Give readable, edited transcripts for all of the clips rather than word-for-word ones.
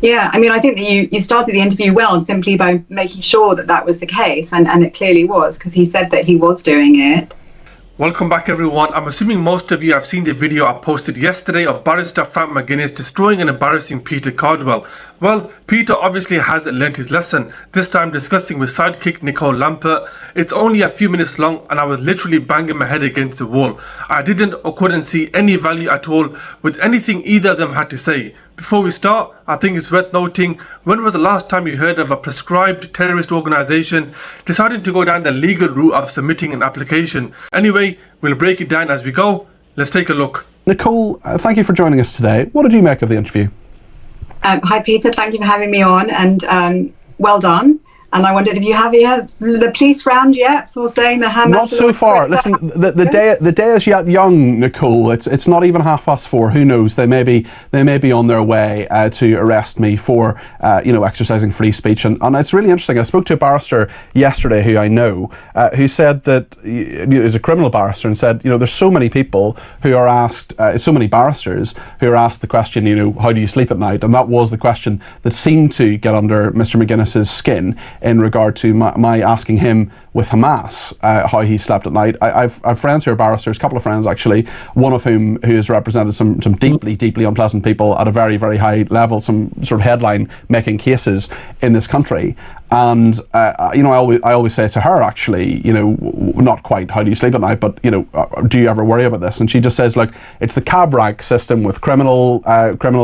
Yeah, I mean, I think that you started the interview well simply by making sure that that was the case, and it clearly was, because he said that he was doing it. Welcome back everyone. I'm assuming most of you have seen the video I posted yesterday of Barrister Franck Magennis destroying and embarrassing Peter Cardwell. Well, Peter obviously hasn't learnt his lesson, this time discussing with sidekick Nicole Lampert. It's only a few minutes long and I was literally banging my head against the wall. I didn't or couldn't see any value at all with anything either of them had to say. Before we start, I think it's worth noting, when was the last time you heard of a prescribed terrorist organisation deciding to go down the legal route of submitting an application? Anyway, we'll break it down as we go. Let's take a look. Nicole, thank you for joining us today. What did you make of the interview? Hi Peter, thank you for having me on, and well done. And I wondered if you have the police round yet for saying the Hamas... Not so far. Listen, the day is yet young, Nicole. It's not even 4:30. Who knows? They may be on their way to arrest me for exercising free speech. And it's really interesting. I spoke to a barrister yesterday who I know, who said that is a criminal barrister, and said, there's so many people who are asked, so many barristers who are asked the question, how do you sleep at night? And that was the question that seemed to get under Mr. Magennis's skin, in regard to my asking him with Hamas how he slept at night. I've friends who are barristers, a couple of friends actually, one of whom who has represented some deeply unpleasant people at a very, very high level, some sort of headline making cases in this country. And I always say to her, actually, not quite how do you sleep at night, but do you ever worry about this? And she just says, look, it's the cab rank system with criminal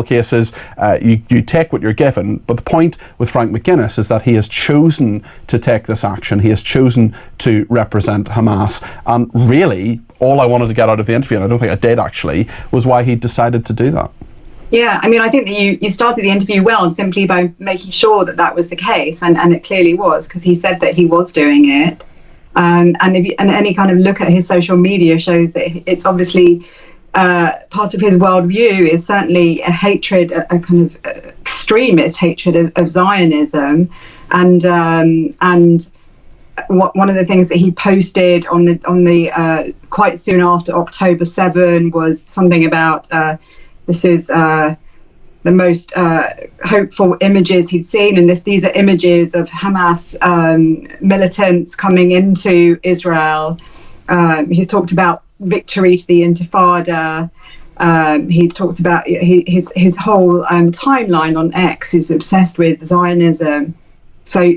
cases. You take what you're given. But the point with Franck Magennis is that he has chosen to take this action. He has chosen to represent Hamas. And really, all I wanted to get out of the interview, and I don't think I did actually, was why he decided to do that. Yeah, I mean, I think that you started the interview well simply by making sure that that was the case, and it clearly was, because he said that he was doing it. And any kind of look at his social media shows that it's obviously part of his worldview is certainly a hatred, a kind of extremist hatred of Zionism, and one of the things that he posted on the quite soon after October 7 was something about. This is the most hopeful images he'd seen, and these are images of Hamas militants coming into Israel. He's talked about victory to the Intifada. He's talked about his whole timeline on X is obsessed with Zionism. So,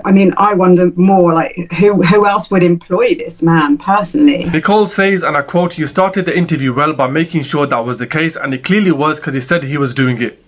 I mean, I wonder more, like, who else would employ this man personally? Nicole says, and I quote, you started the interview well by making sure that was the case, and it clearly was, because he said he was doing it.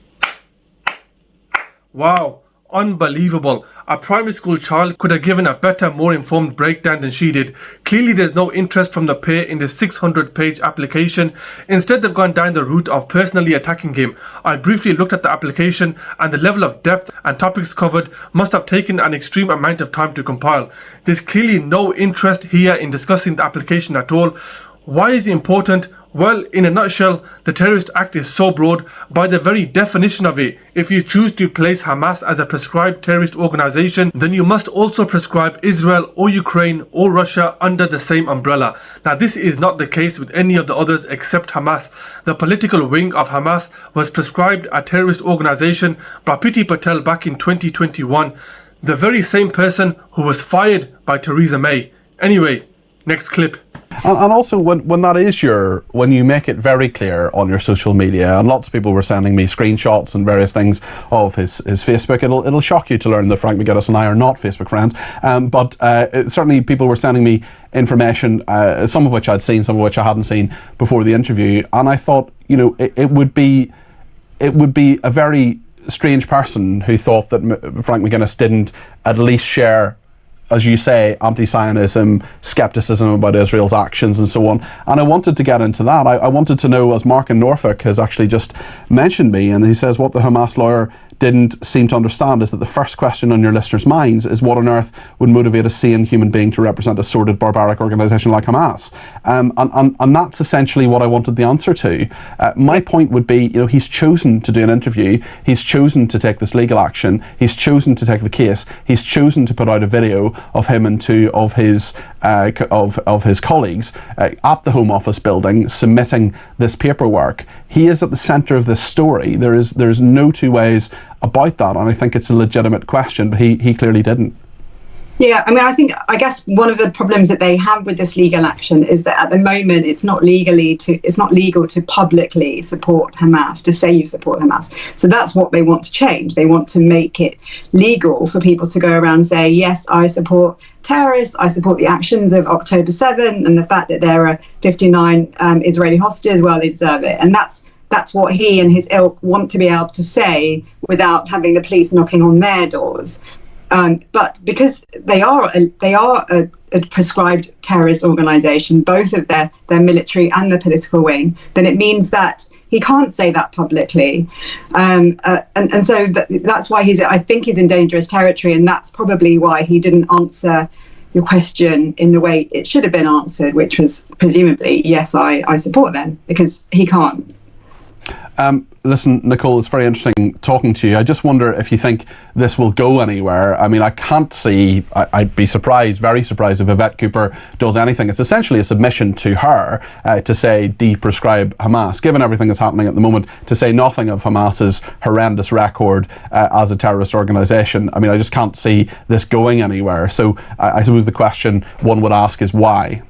Wow. Unbelievable. A primary school child could have given a better, more informed breakdown than she did. Clearly there's no interest from the pair in the 600-page application. Instead they've gone down the route of personally attacking him. I briefly looked at the application, and the level of depth and topics covered must have taken an extreme amount of time to compile. There's clearly no interest here in discussing the application at all. Why is it important? Well, in a nutshell, the terrorist act is so broad. By the very definition of it, if you choose to place Hamas as a prescribed terrorist organization, then you must also prescribe Israel or Ukraine or Russia under the same umbrella. Now, this is not the case with any of the others except Hamas. The political wing of Hamas was prescribed a terrorist organization by Priti Patel back in 2021, the very same person who was fired by Theresa May. Anyway, next clip. And also, when that is when you make it very clear on your social media, and lots of people were sending me screenshots and various things of his Facebook, it'll shock you to learn that Franck Magennis and I are not Facebook friends. But certainly people were sending me information, some of which I'd seen, some of which I hadn't seen before the interview, and I thought, it would be a very strange person who thought that Franck Magennis didn't at least share, as you say, anti-Zionism, skepticism about Israel's actions and so on. And I wanted to get into that. I wanted to know, as Mark in Norfolk has actually just mentioned me, and he says what the Hamas lawyer didn't seem to understand is that the first question on your listeners' minds is what on earth would motivate a sane human being to represent a sordid, barbaric organisation like Hamas? And that's essentially what I wanted the answer to. My point would be, he's chosen to do an interview, he's chosen to take this legal action, he's chosen to take the case, he's chosen to put out a video, of him and two of his colleagues at the Home Office building submitting this paperwork. He is at the centre of this story. There's no two ways about that, and I think it's a legitimate question, but he clearly didn't. Yeah, I mean, I guess one of the problems that they have with this legal action is that at the moment it's not legal to publicly support Hamas, to say you support Hamas. So that's what they want to change. They want to make it legal for people to go around and say, yes, I support terrorists, I support the actions of October 7 and the fact that there are 59 Israeli hostages, well, they deserve it. And that's what he and his ilk want to be able to say without having the police knocking on their doors. But because they are a prescribed terrorist organisation, both of their military and their political wing, then it means that he can't say that publicly, and so that's why I think he's in dangerous territory, and that's probably why he didn't answer your question in the way it should have been answered, which was presumably yes, I support them, because he can't. Listen, Nicole, it's very interesting talking to you. I just wonder if you think this will go anywhere. I mean, I can't see, I'd be surprised, very surprised, if Yvette Cooper does anything. It's essentially a submission to her to say de-prescribe Hamas, given everything that's happening at the moment, to say nothing of Hamas's horrendous record as a terrorist organisation. I mean, I just can't see this going anywhere. So I suppose the question one would ask is why?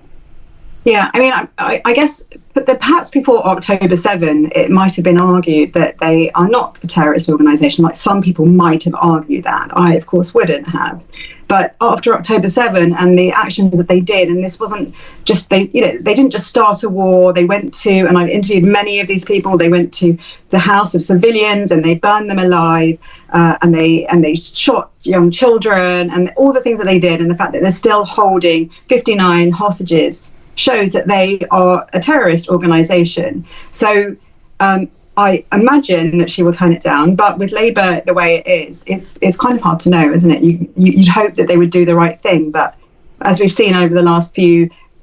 Yeah, I mean, I guess perhaps before October 7, it might have been argued that they are not a terrorist organisation. Like some people might have argued that. I, of course, wouldn't have. But after October 7 and the actions that they did, and this wasn't just, they didn't just start a war. They went to, and I've interviewed many of these people, they went to the house of civilians and they burned them alive, and they shot young children, and all the things that they did, and the fact that they're still holding 59 hostages shows that they are a terrorist organisation. So I imagine that she will turn it down, but with Labour the way it is, it's kind of hard to know, isn't it? You'd hope that they would do the right thing, but as we've seen over the last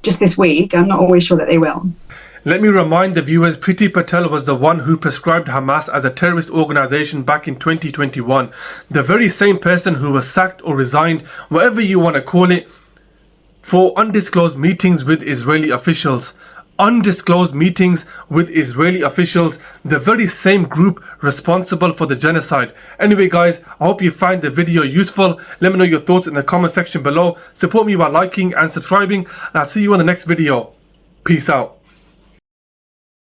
just this week, I'm not always sure that they will. Let me remind the viewers, Priti Patel was the one who prescribed Hamas as a terrorist organisation back in 2021. The very same person who was sacked or resigned, whatever you want to call it, for undisclosed meetings with Israeli officials. Undisclosed meetings with Israeli officials, the very same group responsible for the genocide. Anyway guys, I hope you find the video useful. Let me know your thoughts in the comment section below. Support me by liking and subscribing, and I'll see you on the next video. Peace out.